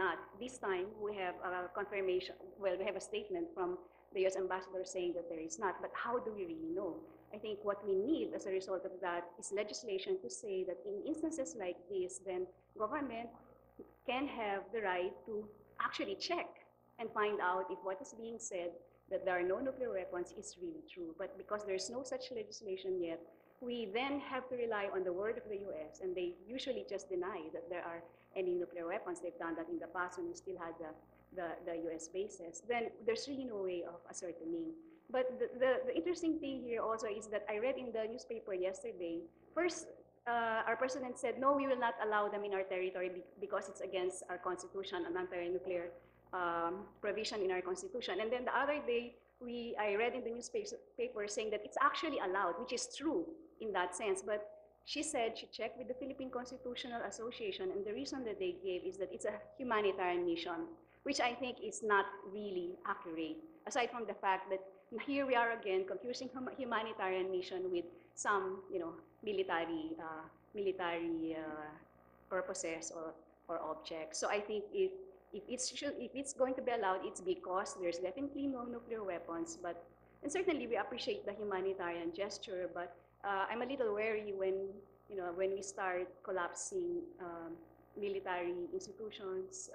not. This time, we have a confirmation, well, we have a statement from the US ambassador saying that there is not, but how do we really know? I think what we need as a result of that is legislation to say that in instances like this, then government can have the right to actually check and find out if what is being said, that there are no nuclear weapons, is really true. But because there's no such legislation yet, we then have to rely on the word of the US, and they usually just deny that there are any nuclear weapons. They've done that in the past when we still had the US bases. Then there's really no way of ascertaining. But the interesting thing here also is that I read in the newspaper yesterday, first, our president said, no, we will not allow them in our territory because it's against our constitution, an anti-nuclear provision in our constitution. And then the other day, I read in the newspaper saying that it's actually allowed, which is true in that sense. But she said she checked with the Philippine Constitutional Association, and the reason that they gave is that it's a humanitarian mission, which I think is not really accurate, aside from the fact that here we are again confusing humanitarian mission with some, military purposes or objects. So I think if it's going to be allowed, it's because there's definitely no nuclear weapons. And certainly we appreciate the humanitarian gesture, but I'm a little wary when we start collapsing military institutions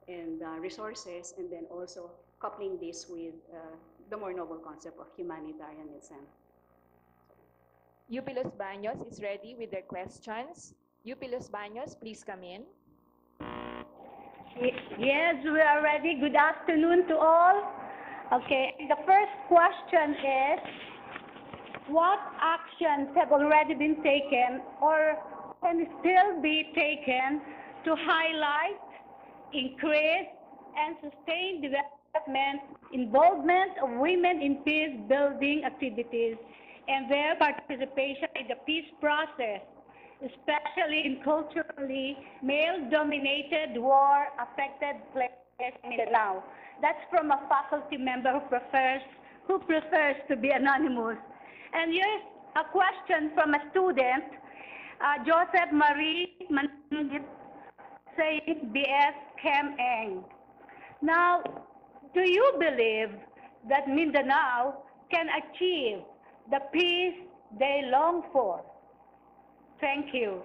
and resources, and then also coupling this with the more noble concept of humanitarianism. UP Los Baños is ready with their questions. UP Los Baños, please come in. Yes, we are ready. Good afternoon to all. Okay, the first question is, what actions have already been taken or can still be taken to highlight, increase, and sustain development, involvement of women in peace-building activities and their participation in the peace process, especially in culturally male-dominated, war-affected places in Mindanao? That's from a faculty member who prefers to be anonymous. And here's a question from a student, Joseph Marie Maningit, saying BS Chem Eng. Now, do you believe that Mindanao can achieve the peace they long for? Thank you.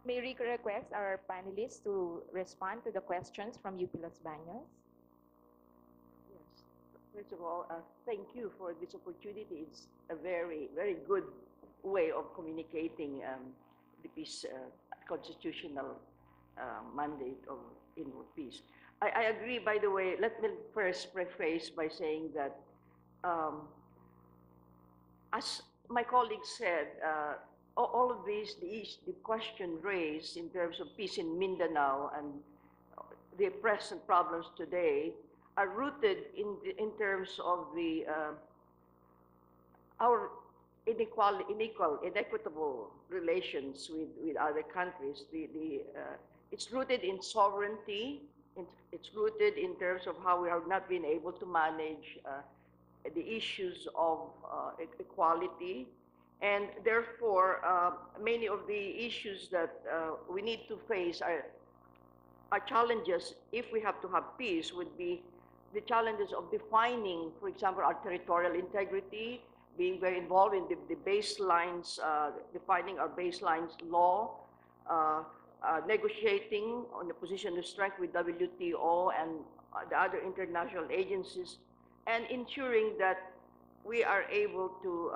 May we request our panelists to respond to the questions from UP Los Baños? Yes. First of all, thank you for this opportunity. It's a very, very good way of communicating the peace constitutional mandate of inward peace. I agree, by the way. Let me first preface by saying that as my colleague said, all of these, the question raised in terms of peace in Mindanao and the present problems today are rooted in terms of our inequitable relations with other countries. It's rooted in sovereignty. It's rooted in terms of how we have not been able to manage the issues of equality. And therefore, many of the issues that we need to face are challenges, if we have to have peace, would be the challenges of defining, for example, our territorial integrity, being very involved in the baselines, defining our baselines law, negotiating on the position of strength with WTO and the other international agencies, and ensuring that we are able to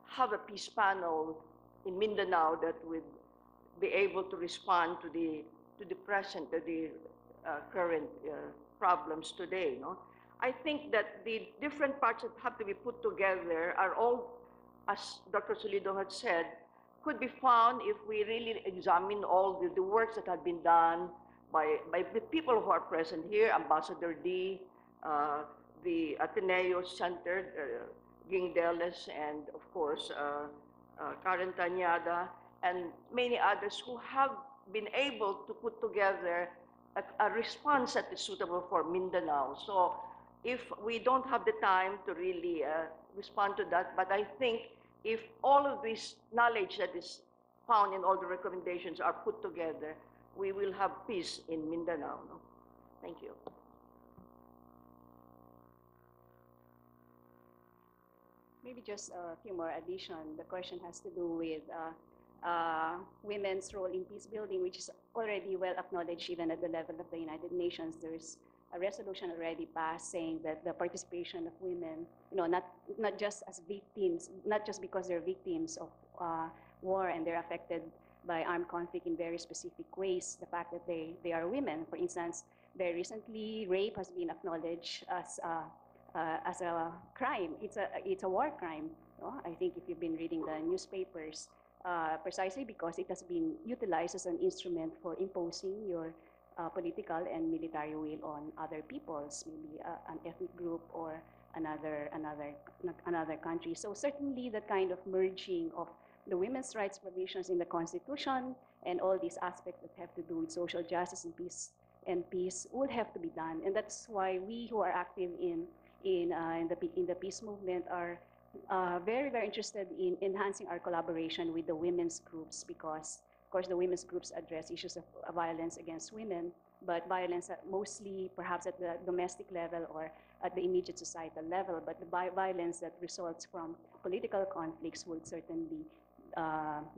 have a peace panel in Mindanao that would be able to respond to the present, to the current problems today. No? I think that the different parts that have to be put together are all, as Dr. Solido had said, could be found if we really examine all the works that have been done by the people who are present here, Ambassador D, the Ateneo Center, Ging Deles, and of course, Karen Tanyada, and many others who have been able to put together a response that is suitable for Mindanao. So if we don't have the time to really respond to that, but I think if all of this knowledge that is found in all the recommendations are put together, we will have peace in Mindanao. No? Thank you. Maybe just a few more addition. The question has to do with women's role in peace building, which is already well acknowledged even at the level of the United Nations. There's a resolution already passed saying that the participation of women, not just as victims, not just because they're victims of war and they're affected by armed conflict in very specific ways, the fact that they are women. For instance, very recently, rape has been acknowledged as a crime. It's a war crime. I think if you've been reading the newspapers, precisely because it has been utilized as an instrument for imposing your political and military will on other peoples, maybe an ethnic group or another country. So certainly the kind of merging of the women's rights provisions in the Constitution and all these aspects that have to do with social justice and peace would have to be done. And that's why we who are active in the peace movement are very, very interested in enhancing our collaboration with the women's groups, because, of course, the women's groups address issues of violence against women, but violence mostly perhaps at the domestic level or at the immediate societal level, but the violence that results from political conflicts would certainly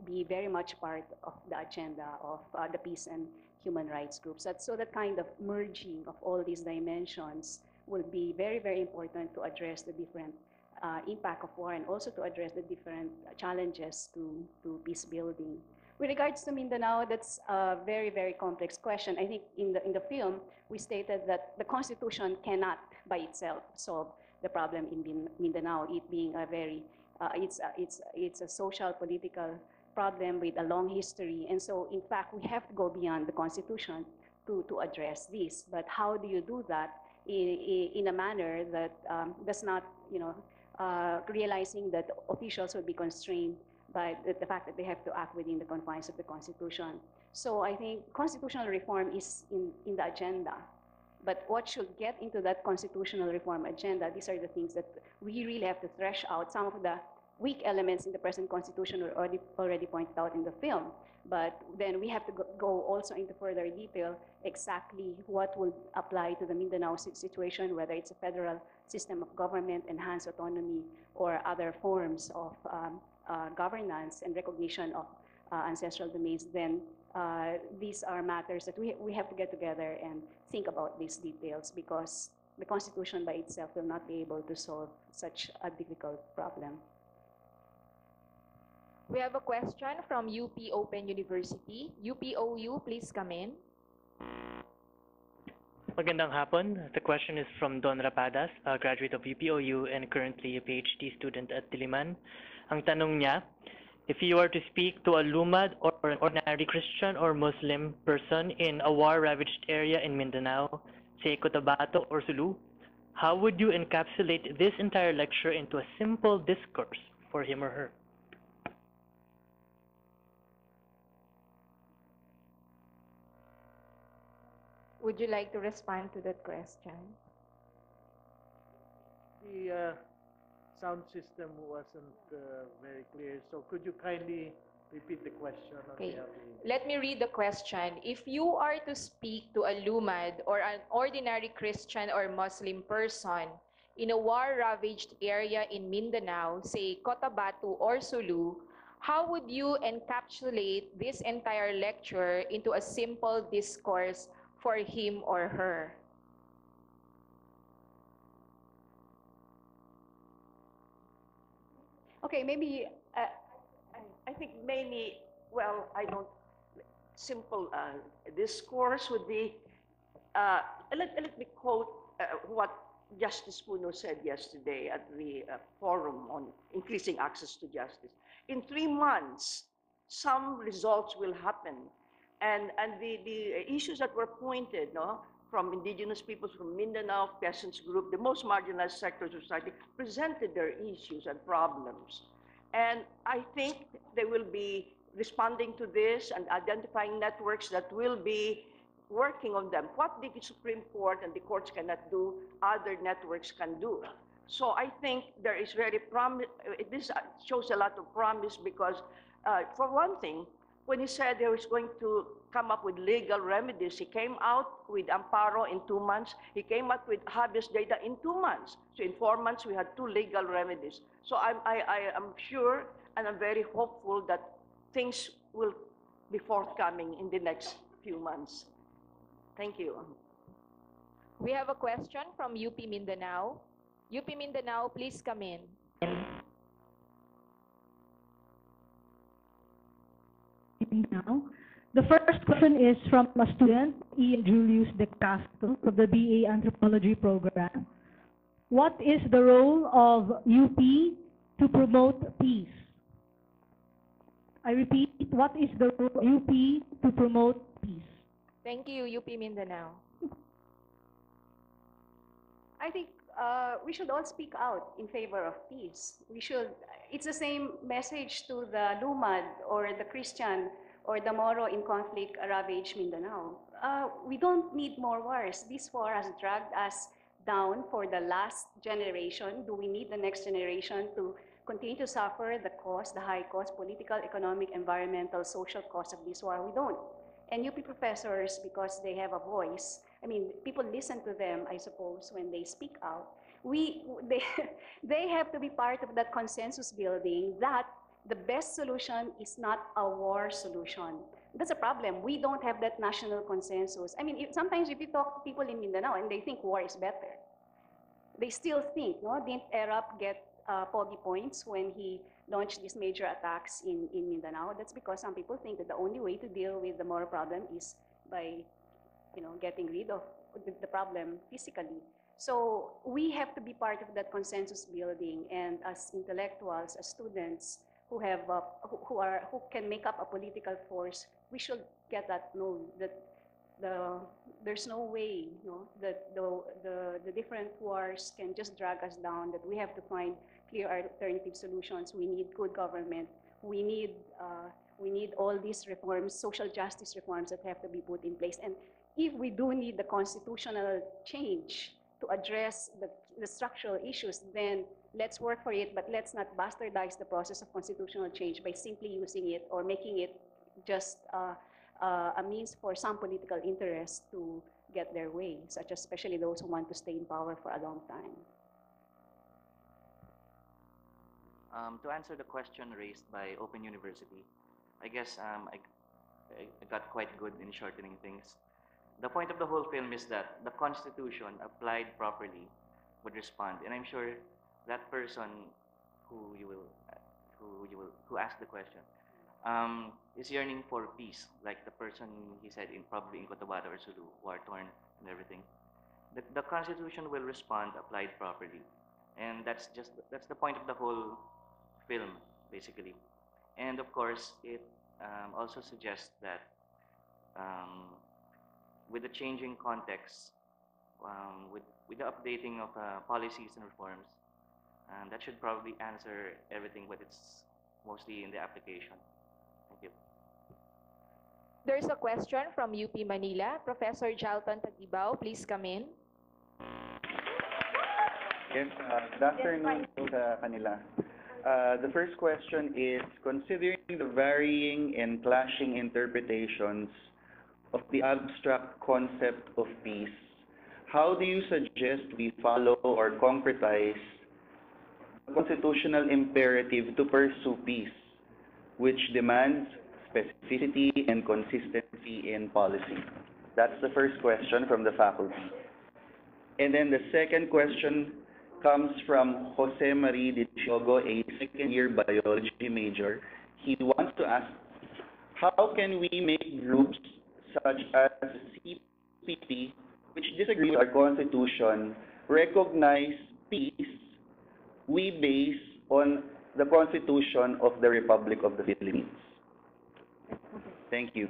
be very much part of the agenda of the peace and human rights groups. So that kind of merging of all these dimensions will be very, very important to address the different impact of war and also to address the different challenges to peace building. With regards to Mindanao, that's a very, very complex question. I think in the film, we stated that the Constitution cannot by itself solve the problem in Mindanao, it being a very, it's a social, political problem with a long history. And so, in fact, we have to go beyond the Constitution to address this. But how do you do that in a manner that does not, realizing that officials will be constrained by the fact that they have to act within the confines of the Constitution. So I think constitutional reform is in the agenda. But what should get into that constitutional reform agenda, these are the things that we really have to thresh out. Some of the weak elements in the present Constitution were already pointed out in the film. But then we have to go also into further detail exactly what will apply to the Mindanao situation, whether it's a federal system of government, enhanced autonomy, or other forms of governance and recognition of ancestral domains. Then these are matters that we have to get together and think about these details, because the Constitution by itself will not be able to solve such a difficult problem. We have a question from UP Open University. UPOU, please come in. Magandang hapon. The question is from Don Rapadas, a graduate of UPOU and currently a PhD student at Diliman. Ang tanong niya, if you were to speak to a lumad or an ordinary Christian or Muslim person in a war-ravaged area in Mindanao, say Cotabato or Sulu, how would you encapsulate this entire lecture into a simple discourse for him or her? Would you like to respond to that question? The sound system wasn't very clear, so could you kindly repeat the question? Okay. Let me read the question. If you are to speak to a lumad or an ordinary Christian or Muslim person in a war-ravaged area in Mindanao, say Cotabato or Sulu, how would you encapsulate this entire lecture into a simple discourse for him or her? Okay, maybe I think mainly, well, I don't, simple discourse would be, let me quote what Justice Puno said yesterday at the forum on increasing access to justice. In 3 months, some results will happen. And the issues that were pointed, from indigenous peoples, from Mindanao, peasants group, the most marginalized sectors of society, presented their issues and problems. And I think they will be responding to this and identifying networks that will be working on them. What the Supreme Court and the courts cannot do, other networks can do. So I think there is this shows a lot of promise because, for one thing, when he said he was going to come up with legal remedies, he came out with amparo in 2 months. He came out with habeas data in 2 months. So in 4 months, we had 2 legal remedies. So I am sure and I'm very hopeful that things will be forthcoming in the next few months. Thank you. We have a question from UP Mindanao. UP Mindanao, please come in. Now, the first question is from a student, Ian Julius De Castro, of the BA Anthropology program. What is the role of UP to promote peace? I repeat, what is the role of UP to promote peace? Thank you, UP Mindanao. I think we should all speak out in favor of peace. It's the same message to the Lumad or the Christian or the Moro in conflict ravaged Mindanao. We don't need more wars. This war has dragged us down for the last generation. Do we need the next generation to continue to suffer the cost, the high cost, political, economic, environmental, social cost of this war? We don't. And UP professors, because they have a voice, I mean, people listen to them, I suppose, when they speak out. They have to be part of that consensus building that the best solution is not a war solution. That's a problem. We don't have that national consensus. I mean, sometimes if you talk to people in Mindanao and they think war is better, they still think, no? Didn't Erap get Pogi points when he launched these major attacks in Mindanao? That's because some people think that the only way to deal with the Moro problem is by, getting rid of the problem physically. So we have to be part of that consensus building, and as intellectuals, as students who can make up a political force, we should get that known that there's no way, that the different wars can just drag us down. That we have to find clear alternative solutions. We need good government. We need all these reforms, social justice reforms that have to be put in place. And if we do need the constitutional change to address the structural issues, then let's work for it, but let's not bastardize the process of constitutional change by simply using it or making it just a means for some political interests to get their way, such as especially those who want to stay in power for a long time. To answer the question raised by Open University, I guess I got quite good in shortening things. The point of the whole film is that the Constitution, applied properly, would respond, and I'm sure that person who who asked the question is yearning for peace, like the person he said probably in Cotabato or Sulu, war torn and everything. The Constitution will respond applied properly, and that's the point of the whole film basically. And of course, it also suggests that with the changing context, with the updating of policies and reforms, that should probably answer everything, but it's mostly in the application. Thank you. There's a question from UP Manila. Professor Jalton Tagibao, please come in. Yes, good afternoon to sa kanila. The first question is, considering the varying and clashing interpretations of the abstract concept of peace, how do you suggest we follow or concretize the constitutional imperative to pursue peace, which demands specificity and consistency in policy? That's the first question from the faculty. And then the second question comes from Jose Marie de Chiogo, a second-year biology major. He wants to ask, how can we make groups such as CPP, which disagree with our Constitution, recognize peace we base on the Constitution of the Republic of the Philippines? Thank you.